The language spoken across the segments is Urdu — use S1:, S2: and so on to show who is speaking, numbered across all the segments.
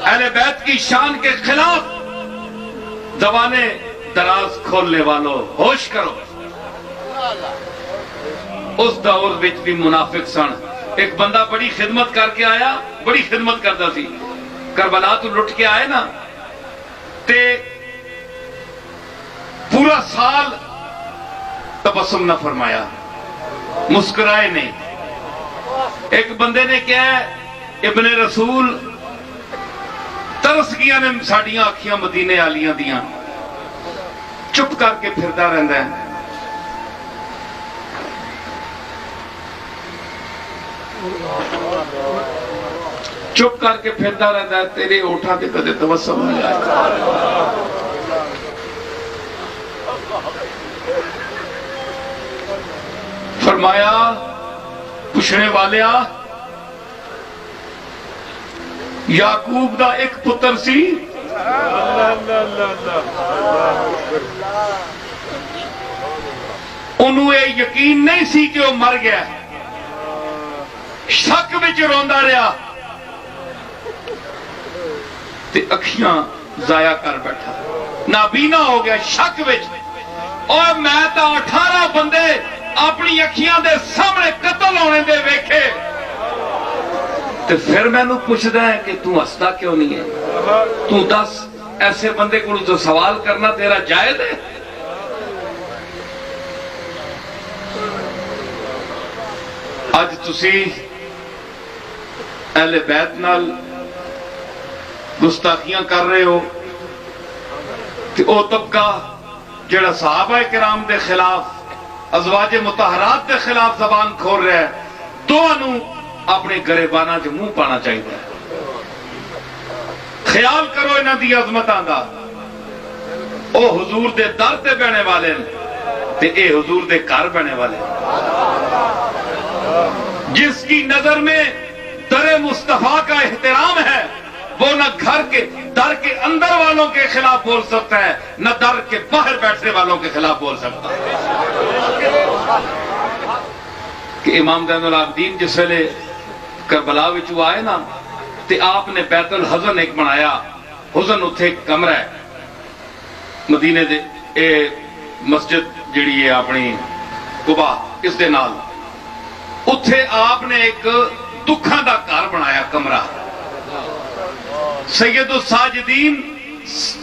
S1: اہل بیت کی شان کے خلاف زبانیں دراز کھولنے والوں ہوش کرو. اس دور وچ بھی منافق سن. ایک بندہ بڑی خدمت کر کے آیا, بڑی خدمت کرتا سی, کربلا تو لٹ کے آئے نا تے پورا سال تبسم نہ فرمایا, مسکرائے نہیں. ایک بندے نے کیا ہے ابن رسول ترس گیا نے ساڑیاں آکھیاں مدینے آلیاں دیاں, چپ کر کے پھرتا رہندا ہے. چپ کر کے پھرتا رہتا ہے, تیرے اوٹھاں تے کدے تبسم نہیں آیا. فرمایا پوچھنے والیا یعقوب دا ایک پتر سی, انہوں یہ یقین نہیں سی کہ وہ مر گیا, شک وچ روندا رہا تے اکھیاں ضائع کر بیٹھا, نابینا ہو گیا شک وچ. اور میں تا 18 بندے اپنی اکھیاں دے سامنے قتل ہونے دے ویکھے, تے پھر میں نو پوچھدا ہے کہ تو ہسدا کیوں نہیں ہے؟ تو دس ایسے بندے کو تو سوال کرنا تیرا جائز ہے؟ اج تسی اہل بیت نال گستاخیاں کر رہے ہو تے او طبقہ جڑا صحابہ کرام دے خلاف ازواج مطہرات دے خلاف زبان کھول رہا ہے, دونوں اپنے گریبانہ جو منہ پانا چاہیے. خیال کرو انہاں دی عظمتاں دا. او حضور دے در تے بہنے والے تے اے حضور دے گھر بہنے والے. جس کی نظر میں در مصطفیٰ کا احترام ہے وہ نہ گھر کے در کے اندر والوں کے خلاف بول سکتا ہے, نہ در کے باہر بیٹھنے والوں کے خلاف بول سکتا ہے. کہ امام زین العابدین جس ویلے کربلا وچوں آئے نا تے آپ نے بیت الحزن ایک بنایا. حزن اتھے ایک کمرہ ہے مدینے دے, اے مسجد جڑی ہے اپنی قبا اس دے نال, اتھے آپ نے ایک دکھاں دا گھر بنایا کمرہ. سید الساجدین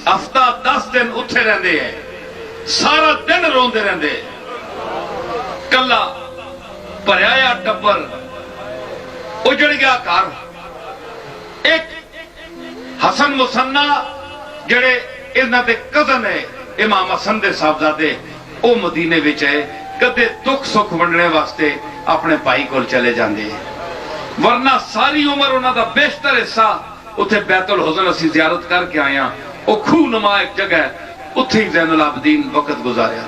S1: ہفتہ 10 دن اتھے رہندے ہیں, سارا دن روندے رہندے, کلا پریایا ٹبر اجڑ گیا گھر. ایک حسن مسنہ جڑے انہاں دے کزن ہے امام حسن دے صاحبزادے, او مدینے وچ ہے, کدے دکھ سکھ ونڈنے واسطے اپنے بھائی کول چلے جاندے ہیں, ورنہ ساری عمر انہاں دا بیشتر حصہ اتھے بیت الحزن اسی زیارت کر کے آیا. او کھو نما ایک جگہ ہے, اتھے ہی زین العابدین وقت گزاریا.